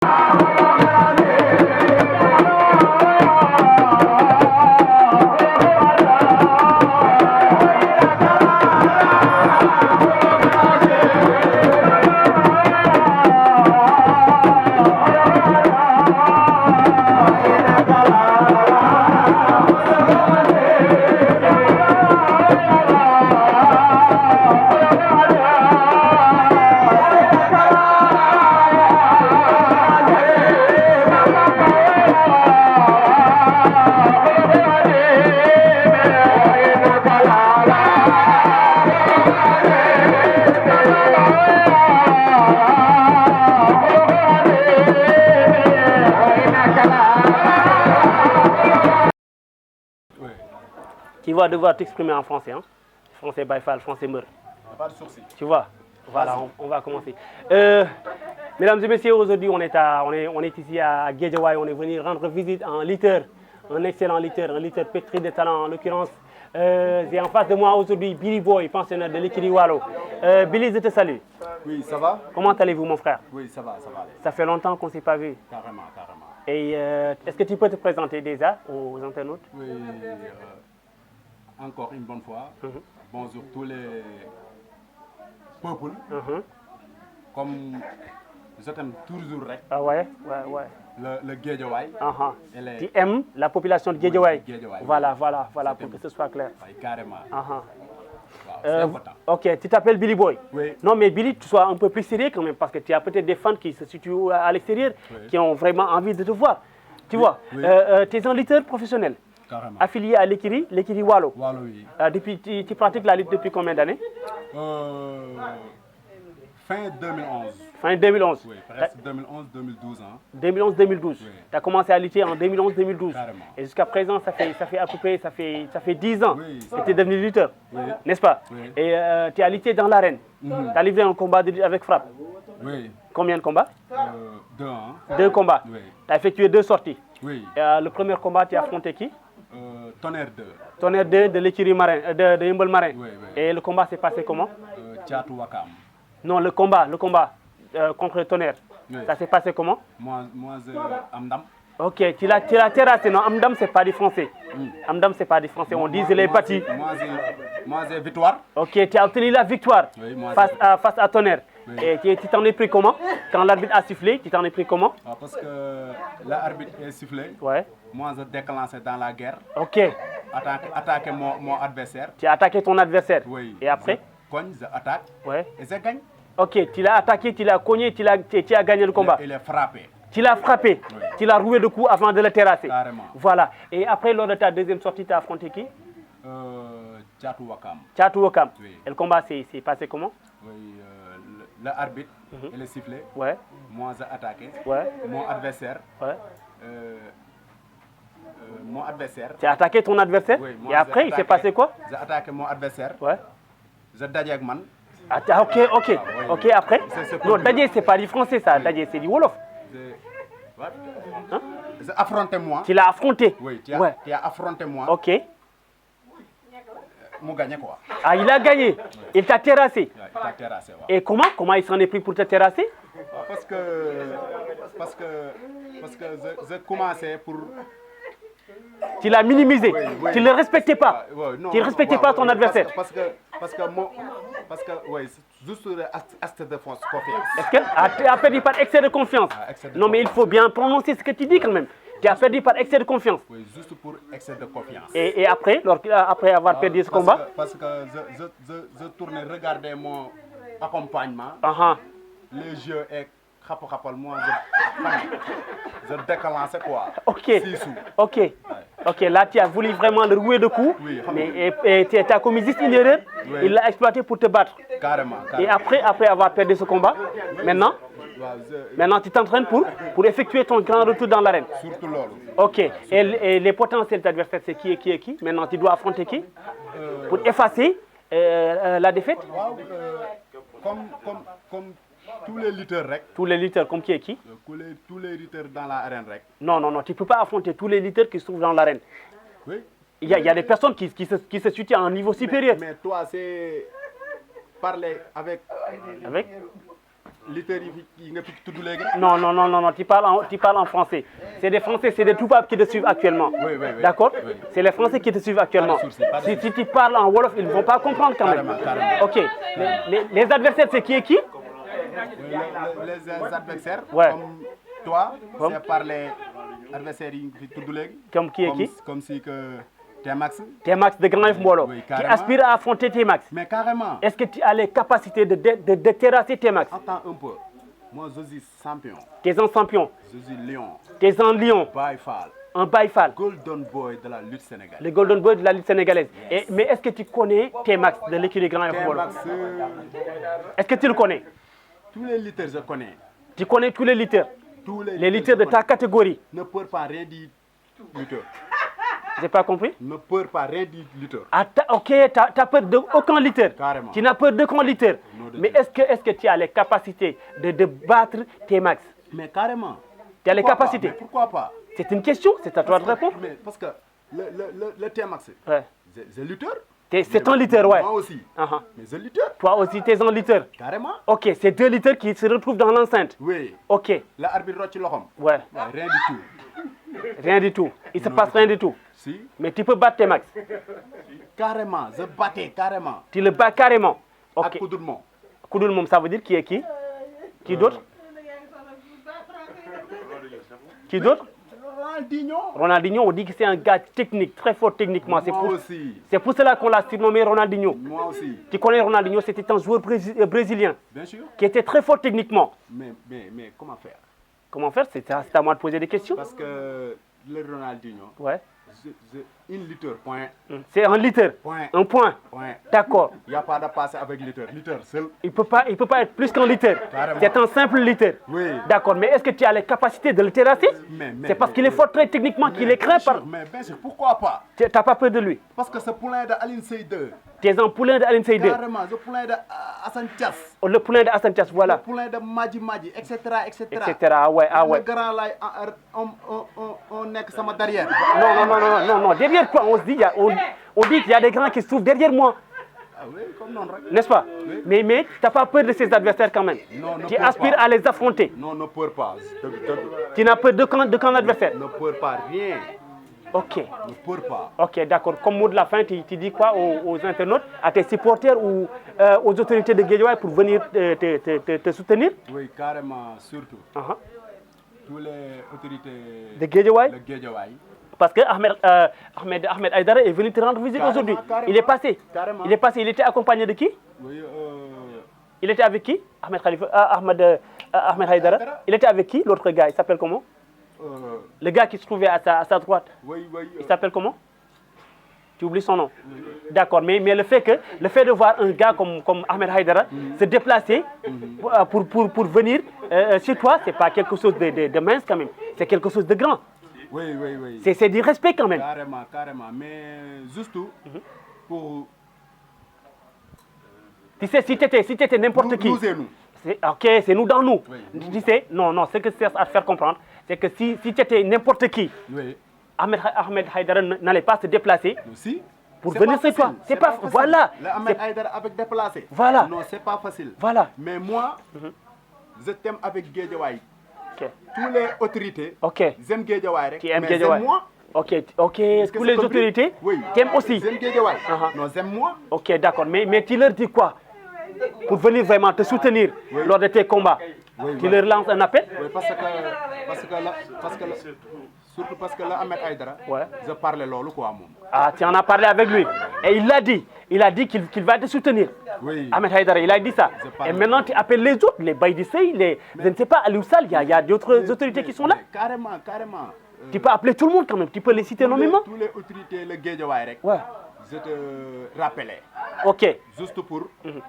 Tu vas devoir t'exprimer en français, hein? Français Baïfal, français Meur. Pas de sourcil. Tu vois? Voilà, on va commencer. Mesdames et messieurs, aujourd'hui on est ici à Guédiawaye, on est venu rendre visite à un lutteur, un excellent lutteur, un lutteur pétri de talent en l'occurrence. J'ai en face de moi aujourd'hui Billy Boy, pensionnaire de l'écurie Walo. Billy, je te salue. Oui, ça va? Comment allez-vous mon frère? Oui, ça va, ça va. Ça fait longtemps qu'on ne s'est pas vu. Carrément, carrément. Et est-ce que tu peux te présenter déjà aux internautes? Oui, encore une bonne fois. Bonjour tous les peuples. Comme je t'aime toujours rek. Ah ouais, ouais, ouais. Le Guédiawaye. Tu aimes la population de Guédiawaye. Guédiawaye. Voilà, pour que ce soit clair. Oui, carrément. C'est important. Ok, tu t'appelles Billy Boy. Oui. Non, mais Billy, tu sois un peu plus sérieux quand même, parce que tu as peut-être des fans qui se situent à l'extérieur, qui ont vraiment envie de te voir. Tu vois, tu es un lutteur professionnel. Carrément. Affilié à l'écurie Walo. Walo, oui. Tu pratiques la lutte depuis combien d'années? Fin 2011. Fin 2011. Oui, presque 2011-2012 ans. 2011-2012. Oui. Tu as commencé à lutter en 2011-2012. Carrément. Et jusqu'à présent, ça fait à peu près ça fait 10 ans Oui, que tu es devenu lutteur, oui. n'est-ce pas? Oui. Et tu as lutté dans l'arène. Tu as livré un combat avec frappe. Oui. Combien de combats? 2 ans. 2 combats. Oui. Tu as effectué 2 sorties. Oui. Le premier combat, tu as affronté qui? Tonnerre 2. Tonnerre 2 de l'écurie marin, de Yeumbeul Marin. Oui, oui. Et le combat s'est passé comment? Thiatou Wakam. Non, le combat contre Tonnerre. Oui. Ça s'est passé comment? Moi c'est Amdam. Ok, tu l'as terrassé. Non, Amdam, c'est pas du français. Amdam, c'est pas du français. On dit je l'ai battu. Moi c'est victoire. Ok, tu as obtenu la victoire Oui, moi, face à Tonnerre. Oui. Et tu t'en es pris comment? Quand l'arbitre a sifflé, tu t'en es pris comment? Parce que l'arbitre est sifflé. Ouais. Moi je déclenché dans la guerre. Ok. Attaquer mon adversaire. Tu as attaqué ton adversaire. Oui. Et après? Je cogne, je attaque. Ouais. Et je gagne. Ok, tu l'as attaqué, tu l'as cogné, tu as gagné le combat. Il est frappé. Tu l'as frappé, Oui. tu l'as roué de coups avant de le terrasser. Carrément. Voilà. Et après, lors de ta deuxième sortie, tu as affronté qui? Thiatou Wakam. Thiatou Wakam. Oui. Et le combat s'est passé comment? Oui, l'arbitre, il est sifflé. Ouais. Moi j'ai attaqué. Ouais. Mon adversaire. Ouais. Mon adversaire. Tu as attaqué ton adversaire? Oui, moi, et après, il s'est passé quoi? J'ai attaqué mon adversaire. Ouais. J'ai daje ak man. Ok, oui. ok, après? C'est Non, pas Dadje, c'est pas du français ça. Dadje, c'est du Wolof. J'ai affronté moi. Tu l'as affronté? Oui, tu Ouais. as affronté moi. Ok. Mu gagné quoi. Ah, il a gagné. Il t'a terrassé. Ouais, il t'a terrassé. Ouais. Et comment il s'en est pris pour te terrasser? Parce que j'ai commencé pour. Tu l'as minimisé. Oui. Tu ne le respectais pas. Non, Tu ne respectais pas ton adversaire. Parce que oui, c'est juste acte de force, confiance. Est-ce que tu as perdu par excès de confiance? Excès de Non, mais il faut bien prononcer ce que tu dis quand même. Tu as perdu par excès de confiance. Oui, juste pour excès de confiance. Et après, après avoir perdu ce combat? Parce que je tournais regarder mon accompagnement, les jeux et moi je déclenchais quoi. Ok. 6 sous. Ok. Ouais. Ok, là tu as voulu vraiment le rouer de coups, Oui, mais tu as commis juste une erreur, Oui. il l'a exploité pour te battre. Carrément. Et après avoir perdu ce combat, maintenant tu t'entraînes pour effectuer ton grand retour dans l'arène. Surtout l'or. Ok, et les potentiels adversaires, c'est qui? Maintenant tu dois affronter qui pour effacer la défaite? Comme tous les lutteurs rec. Tous les lutteurs, comme qui? Tous les lutteurs dans l'arène rec. Non, tu ne peux pas affronter tous les lutteurs qui se trouvent dans l'arène. Oui. Il y a des personnes qui se situent à un niveau supérieur. Mais toi, c'est parler avec lutteurs yi nga fi tudd léegi. Non, non, non, non, non, tu parles en français. C'est des Français, c'est des Toubabs qui te suivent actuellement. Oui, oui, oui. D'accord? Oui. C'est les Français qui te suivent actuellement. Si tu parles en Wolof, ils ne vont pas comprendre quand même. Carrément. Ok. Les adversaires, c'est qui et qui? Les adversaires, Ouais. comme toi, Comme? c'est par les adversaires yi nga fi tudd léegi. Comme qui et qui? Comme si que T-Max. T-Max de Grand Yoff Mbolo, Oui, qui carrément. aspire à affronter T-Max. Mais carrément. Est-ce que tu as les capacités de terrasser T-Max? Attends un peu. Moi, je suis champion. Tu es un champion, Je suis lion. tu es un lion, Baye Fall. un Baïfal, Golden Boy de la lutte sénégalaise. le Golden Boy de la lutte sénégalaise. Mais est-ce que tu connais T-Max de l'écurie Grand Yoff Mbolo? T-Max, Est-ce que tu le connais? tous les lutteurs je connais. Tu connais tous les lutteurs? Tous Les lutteurs de je ta connais. catégorie? Ne peur pas rien dire lutteur. J'ai pas compris? Ne peur pas rien dire lutteur. Ah, ok, tu n'as peur d'aucun lutteur. Carrément. Tu n'as peur d'aucun lutteur. Non, de Mais Dieu. est-ce que tu as les capacités de battre T-Max? Mais carrément. Tu as les Pourquoi pas? capacités? Mais pourquoi pas? C'est une question, c'est à toi de répondre. Mais parce que le T-Max, Ouais. c'est lutteur. C'est un lutteur, ouais. Moi aussi. Uh-huh. Mais c'est lutteur. Toi aussi, tu es un lutteur. Carrément. Ok, c'est deux lutteurs qui se retrouvent dans l'enceinte. Oui. Ok, L'arbitre rocci loxom. ouais, Ouais, rien du tout. rien du tout. Il se Non, passe du rien tout. du tout. Si. Mais tu peux battre T-Max. Carrément. Je battais carrément. Tu le bats carrément. À Ok. coup de mot. Koudoul Mom, ça veut dire qui est qui? Qui d'autre? Qui d'autre? Ronaldinho. Ronaldinho, on dit que c'est un gars technique, très fort techniquement. Moi aussi. C'est pour cela qu'on l'a surnommé Ronaldinho. Moi aussi. Tu connais Ronaldinho, c'était un joueur brésilien Bien sûr. qui était très fort techniquement. Mais comment faire? Comment faire? C'est à moi de poser des questions. Parce que le Ronaldinho, Ouais. une lutteur, point. C'est un lutteur. Point. Un point. Point. D'accord. Il n'y a pas de passer avec lutteur. Lutteur seul. Il peut pas être plus qu'un lutteur. Carrément. C'est un simple lutteur. Oui. D'accord, mais est-ce que tu as les capacités de le terrasser? Mais- C'est parce qu'il est fort très techniquement qu'il est craint par... Mais bien sûr, pourquoi pas? Tu n'as pas peur de lui. Parce que ce poulain de Aline Seyde, Tu es un poulain de Aline Seyde. carrément, ce poulain de Hassan Thias, Le poulain de Hassan Thias, le voilà. poulain de Madji Madji, etc. Etc. Ah ouais, ah ouais. Le grand là, on est que ça m'a derrière. Non, non, non, non, non, non. Derrière toi, on se dit, on dit qu'il y a des grands qui se trouvent derrière moi. Ah oui, comme non, right? N'est-ce pas? Oui. Mais tu n'as pas peur de ces adversaires quand même. Non, ne Tu peur aspires pas. à les affronter. Non, ne peur pas. Tu n'as peur de qu'un adversaire. Ne peur pas, rien. Ok. Ne peur pas. Ok, d'accord. Comme mot de la fin, tu dis quoi aux internautes, à tes supporters ou aux autorités de Guédiawaye pour venir te soutenir? Oui, carrément, surtout. Uh-huh. Tous les autorités De Guédiawaye? le Guédiawaye. Parce que Ahmed Aïdara est venu te rendre visite Carrément, aujourd'hui. carrément. Il est passé. Carrément. Il est passé. Il était accompagné de qui? Oui, Il était avec qui? Ahmed Aïdara. Il était avec qui? L'autre gars, il s'appelle comment? Le gars qui se trouvait à sa droite. oui, Il s'appelle comment? Tu oublies son nom? D'accord, mais le fait de voir un gars comme Ahmed Haïdara se déplacer pour venir chez toi, c'est pas quelque chose de mince quand même. C'est quelque chose de grand. oui, oui, oui. C'est du respect quand même. Carrément, carrément. Mais juste pour Tu sais, si tu étais n'importe qui. nous et nous. Ok, c'est nous dans nous. Oui. Tu sais, non, ce que c'est à te faire comprendre, c'est que si tu étais n'importe qui, Oui. Ahmed Haïdara n'allait pas se déplacer Aussi. pour C'est venir pas chez toi. facile, C'est pas, facile. voilà. Le Ahmed Haïdara avec déplacé. Voilà. Non, c'est pas facile. Voilà. Mais moi, je t'aime avec Guédiawaye. Ok. Tous les autorités, Ok. j'aime Guédiawaye. Qui aime mais Guédiawaye. j'aime moi. Ok, Est-ce que tous c'est les compris? autorités Oui. t'aiment aussi. J'aime Guédiawaye. Uh-huh. Non, j'aime moi. Ok, d'accord. Mais tu leur dis quoi pour venir vraiment te soutenir lors de tes combats? Oui, Tu oui. leur lances un appel? Oui, surtout parce que là, Ahmed Haïdara, Ouais. je parlais lolo quoi, mon. Ah, tu en as parlé avec lui. Et il l'a dit. Il a dit qu'il va te soutenir. Oui. Ahmed Haïdara, il a dit ça. Je parle. Et maintenant, tu appelles les autres, les Baïdissé, je ne sais pas, Aliou Sall, il y a d'autres autorités qui sont là. Mais carrément, carrément. Tu peux appeler tout le monde quand même. Tu peux les citer nommément. Tous les autorités, le Guédiawaye rek. Ouais. Je te rappelais. Ok. Juste pour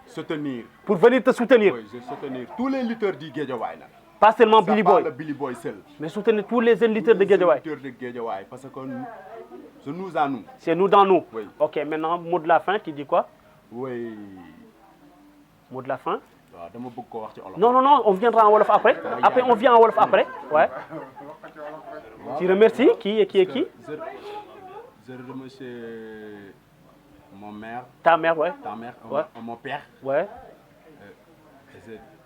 soutenir. Pour venir te soutenir. Oui, je soutenir tous les lutteurs du Guédiawaye là. Pas seulement Ça Billy parle Boy, de Billy Boy seul. mais soutenir tous les jeunes lutteurs de Guédiawaye. Les lutteurs de Guédiawaye, parce que c'est nous à nous. C'est nous dans nous. Oui. Ok, maintenant, mot de la fin, tu dis quoi? Oui. Mot de la fin? waaw dama bëgg ko wax ci olof. Non, non, non, on viendra en Wolof après. Après, on vient en Wolof après. Ouais. Tu remercies qui et qui et qui? Je remercie mon mère, Ta mère, ouais. ta mère, Ouais. mon père, Ouais.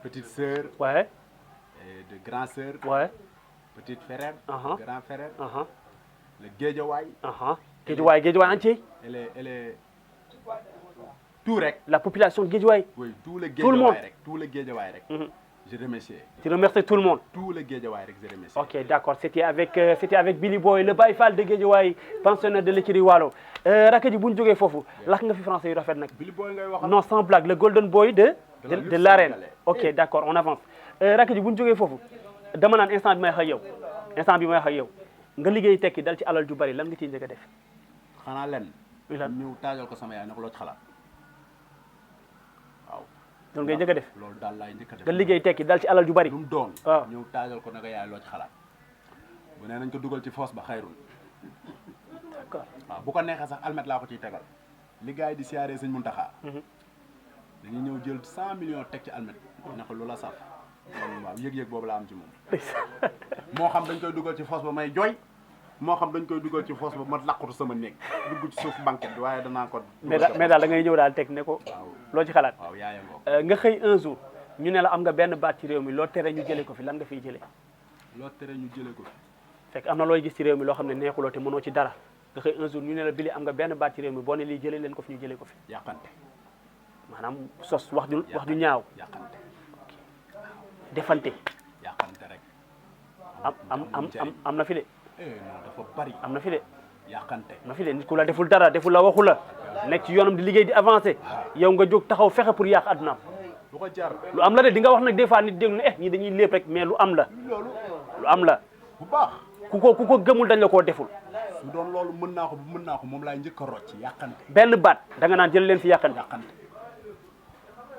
petite sœur, Ouais. et de grand sœur, Ouais. petite frère, Uh-huh. grand frère, Uh-huh. le Guédiawaye. Uh-huh. Guédiawaye entier. Elle est tout rek. La population de Guédiawaye. Oui, tout le Tout le monde. Guédiawaye rek, tout le Guédiawaye rek. Mhm. Je remercie. Tu remercies tout le monde. Tout le Guédiawaye rek, je remercie. Ok, d'accord. C'était avec Billy Boy, le Baye Fall de Guédiawaye, pensionnaire de l'écurie Waalo. Rakk ji bu ñu jógee foofu lakk nga fi français yu rafet nag. Billy Boy ngay waxal. Non, sans blague, le golden boy de l'arène. sénégalaise. Ok, d'accord, on avance. Rakk ji bu ñu jógee foofu dama naan instant bi may wax ak yow instant bi may wax ak yow nga liggéey tekki dal ci alal ju bari lan nga ciy njëkk a def. xanaa lenn. lan ñëw taajal ko sama yaay nag loo ci xalaat. waaw. loolu ngay njëkk a def. loolu daal laay njëkk a def. nga liggéey tekki dal ci alal ju bari. lu mu doon. waaw ñëw taajal ko nag yaay loo ci xalaat. bu nee nañ ko dugal ci foos ba xayrul. d'accord. waaw bu ko neexee sax almet laa ko ciy tegal. li gars yi di siyaaree sëñ Muntaxa. dañuy ñëw jël 100 millions teg ci almet. ne ko lu la saf. kon waaw yëg-yëg boobu la am ci moom. moo xam dañ koy dugal ci foos ba may jooy. moo xam dañ koy dugal ci foos ba ma laqatu sama néeg dugg ci suuf banquette bi waaye danaa ko. mais daal da ngay ñëw daal teg ne ko. waaw loo ci xalaat. waaw yaaya ngoo. nga xëy un jour ñu ne la am nga benn baat ci réew mi loo tere ñu jëlee ko fi lan nga fiy jëlee. loo tere ñu jëlee ko fi. fekk am na looy gis ci réew mi loo xam ne neexuloo te mënoo ci dara nga xëy un jour ñu ne la Billy am nga benn baat ci réew mi boo ne lii jëlee leen ko fi ñu jëlee ko fi. yàqante. maanaam sos wax ju ñaaw. yàqante. defante. yàqante rek. am na fi de. non dafa bari. am na fi de. yàqante. am na fi de nit ku la deful dara deful la waxu la nekk ci yoonam di liggéey di avancé yow nga jóg taxaw fexe pour yàq addunaam. lu ko jar. lu am la de di nga wax nag des fois nit déglu ne ñii dañuy lépp rek mais lu am la. loolu. lu am la. bu baax. ku ko gëmul dañ la koo deful. su doon loolu mën naa ko moom laay njëkk a rocc yàqante. benn baat da nga naan jël leen fi yàqante. yàqante.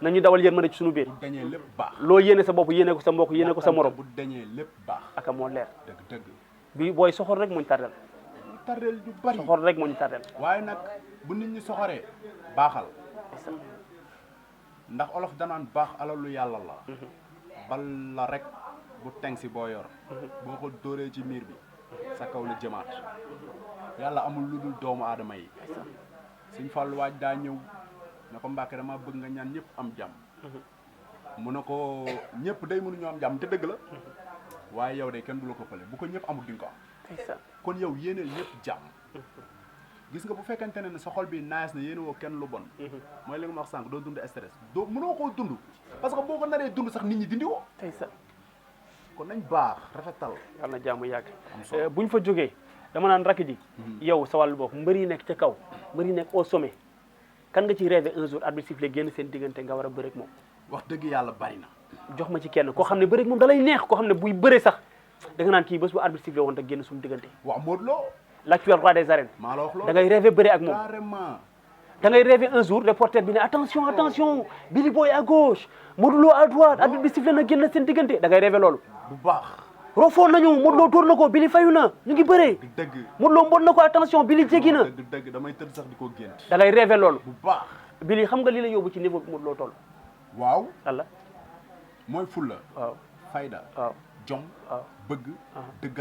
nañu dawal yërmande ci suñu biir. bu dañee lépp baax. loo yéene sa bopp yéene ko sa mbokk yéene ko sa morom. bu dañee lépp baax. aka moo leer. dëgg. bi booy soxor rek moo ñu tardel. tardel ju bari. soxor rek moo ñu tardel. waaye nag bu nit ñi soxoree baaxal. ndax olof danaan baax alalu yàlla la. bal la rek bu teng si boo yor. boo ko dóoree ci miir bi sa kaw la jëmaat. yàlla amul lu dul doomu aadama yi. Sëñ Fallu waaj daa ñëw ne ko Mbàkke dama bëgg nga ñaan ñëpp am jàmm. mu ne ko ñëpp day mënuñoo am jàmm te dëgg la. waaye yow de kenn du la ko pële bu ko ñëpp amul di nga ko am. kon yow yéeneel ñëpp jàmm. gis nga bu fekkente ne sa xol bi naas na yéene woo kenn lu bon. mooy li nga ma wax sànq doo dund stress doo mënoo koo dund. parce que boo ko naree dund sax nit ñi dindi woo. kon nañ baax rafetal. yàlla na jàmm yàgg. am solo buñ fa jógee dama naan rakk ji. yow sa wàllu bopp mbër yi nekk ca kaw mbër yi nekk au sommet kan nga ciy rêvé un jour arbitre sifflé génn seen diggante nga war a bëre ak moom. wax dëgg yàlla bari na. jox ma ci kenn koo xam ne bëre ak moom da lay neex koo xam ne buy bëre sax da nga naan kii bés bu arbitre sifflé woon te génn suñu diggante. waaw Modou Lo. l'actuel roi des arènes. maa la wax loolu da ngay rêvé bëre ak moom carrément. da ngay rêvé un jour reporter bi ne attention Billy Boy à gauche Modou Lo à droite arbitre bi sifflé na génn seen diggante da ngay rêvé loolu. bu baax. rofoon nañu Modou Lo dóor na ko Billy fayu na ñu ngi bëree. dëgg. Modou Lo mbon na ko attention Billy jéggi na. dëgg damay tëdd sax di ko gént. da ngay rêvé loolu. bu baax. Billy xam nga li la yóbbu ci niveau bi Modou Lo toll. waaw. Allah mooy fulla. waaw fayda. waaw jom. waaw bëgg. dëgg.